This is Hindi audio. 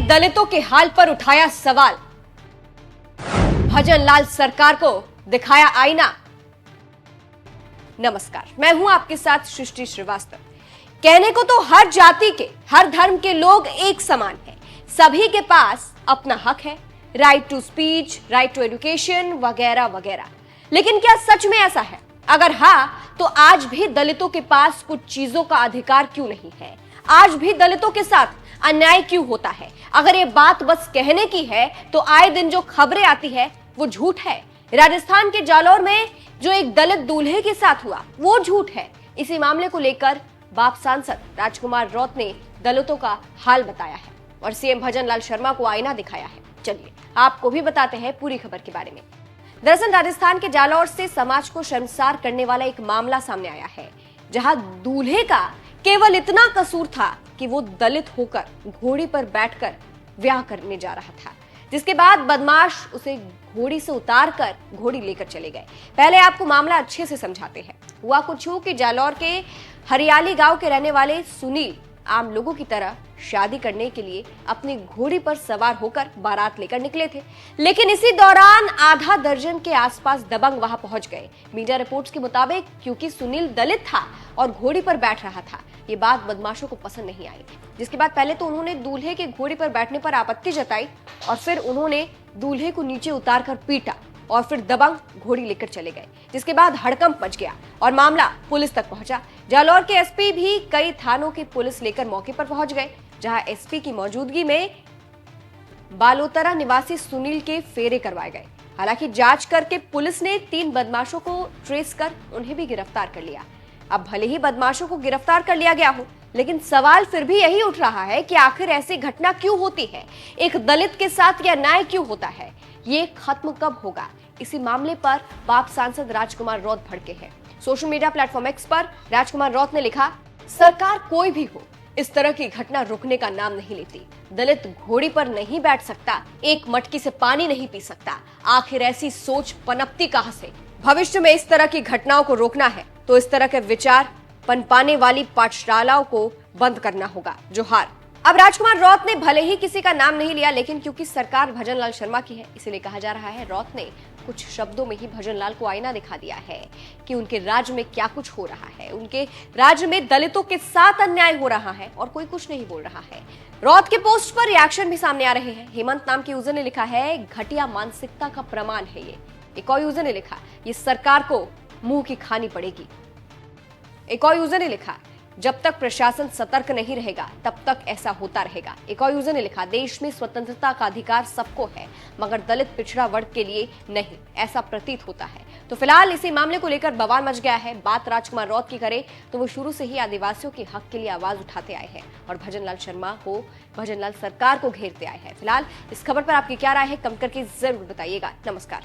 दलितों के हाल पर उठाया सवाल, भजन लाल सरकार को दिखाया आईना। नमस्कार, मैं हूं आपके साथ सृष्टि श्रीवास्तव। कहने को तो हर जाति के, हर धर्म के लोग एक समान हैं। सभी के पास अपना हक है, right to speech, right to education वगैरह वगैरह। लेकिन क्या सच में ऐसा है? अगर हाँ, तो आज भी दलितों के पास कुछ चीजों का अधिकार क्यों नहीं है? आज भी दलितों के साथ अन्याय क्यों होता है? अगर ये बात बस कहने की है तो आए दिन जो खबरें आती है वो झूठ है। राजस्थान के जालौर में जो एक दलित दूल्हे के साथ हुआ वो झूठ है। इसी मामले को लेकर बाप सांसद राजकुमार रौत ने दलितों का हाल बताया है और सीएम भजन लाल शर्मा को आईना दिखाया है। चलिए आपको भी बताते हैं पूरी खबर के बारे में। दरअसल राजस्थान के जालौर से समाज को शर्मसार करने वाला एक मामला सामने आया है, जहां दूल्हे का केवल इतना कसूर था कि वो दलित होकर घोड़ी पर बैठकर ब्याह करने जा रहा था, जिसके बाद बदमाश उसे घोड़ी से उतारकर घोड़ी लेकर चले गए। पहले आपको मामला अच्छे से समझाते हैं। हुआ कुछ यूं कि जालौर के हरियाली गांव के रहने वाले सुनील आम लोगों की तरह शादी करने के लिए अपनी घोड़ी पर सवार होकर बारात लेकर निकले थे, लेकिन इसी दौरान आधा दर्जन के आसपास दबंग वहां पहुंच गए। मीडिया रिपोर्ट्स के मुताबिक क्योंकि सुनील दलित था और घोड़ी पर बैठ रहा था, ये बात बदमाशों को पसंद नहीं आई, जिसके बाद पहले तो उन्होंने दूल्हे के घोड़ी पर बैठने पर आपत्ति जताई और फिर उन्होंने दूल्हे को नीचे उतारकर पीटा और फिर दबंग घोड़ी लेकर चले गए, जिसके बाद हड़कंप मच गया और मामला पुलिस तक पहुंचा। जालौर के एसपी भी कई थानों की पुलिस लेकर मौके पर पहुंच गए, जहां एसपी की मौजूदगी में बालोतरा निवासी सुनील के फेरे करवाए गए। हालांकि जांच करके पुलिस ने 3 बदमाशों को ट्रेस कर उन्हें भी गिरफ्तार कर लिया। अब भले ही बदमाशों को गिरफ्तार कर लिया गया हो, लेकिन सवाल फिर भी यही उठ रहा है कि आखिर ऐसी घटना क्यों होती है? एक दलित के साथ यह अन्याय क्यों होता है? ये खत्म कब होगा? इसी मामले पर बाप सांसद राजकुमार रौत भड़के हैं। सोशल मीडिया प्लेटफॉर्म एक्स पर राजकुमार रौत ने लिखा, सरकार कोई भी हो, इस तरह की घटना रुकने का नाम नहीं लेती। दलित घोड़ी पर नहीं बैठ सकता, एक मटकी से पानी नहीं पी सकता। आखिर ऐसी सोच पनपती कहां से? भविष्य में इस तरह की घटनाओं को रोकना है तो इस तरह के विचार पनपाने वाली पाठशालाओं को बंद करना होगा। जोहार। अब राजकुमार रौत ने भले ही किसी का नाम नहीं लिया, लेकिन क्योंकि सरकार भजन लाल शर्मा की है, इसीलिए कहा जा रहा है रौत ने कुछ शब्दों में ही भजन लाल को आईना दिखा दिया है कि उनके राज्य में क्या कुछ हो रहा है। उनके राज्य में दलितों के साथ अन्याय हो रहा है और कोई कुछ नहीं बोल रहा है। रौत के पोस्ट पर रिएक्शन भी सामने आ रहे हैं। हेमंत नाम के यूजर ने लिखा है, घटिया मानसिकता का प्रमाण है ये। एक और यूजर ने लिखा, ये सरकार को मुंह की खानी पड़ेगी। एक और यूजर ने लिखा, जब तक प्रशासन सतर्क नहीं रहेगा तब तक ऐसा होता रहेगा। एक और यूजर ने लिखा, देश में स्वतंत्रता का अधिकार सबको है, मगर दलित पिछड़ा वर्ग के लिए नहीं, ऐसा प्रतीत होता है। तो फिलहाल इसी मामले को लेकर बवाल मच गया है। बात राजकुमार रौत की करें तो वो शुरू से ही आदिवासियों के हक के लिए आवाज उठाते आए हैं और भजन लाल शर्मा को, भजन लाल सरकार को घेरते आए हैं। फिलहाल इस खबर पर आपकी क्या राय है, कमेंट करके जरूर बताइएगा। नमस्कार।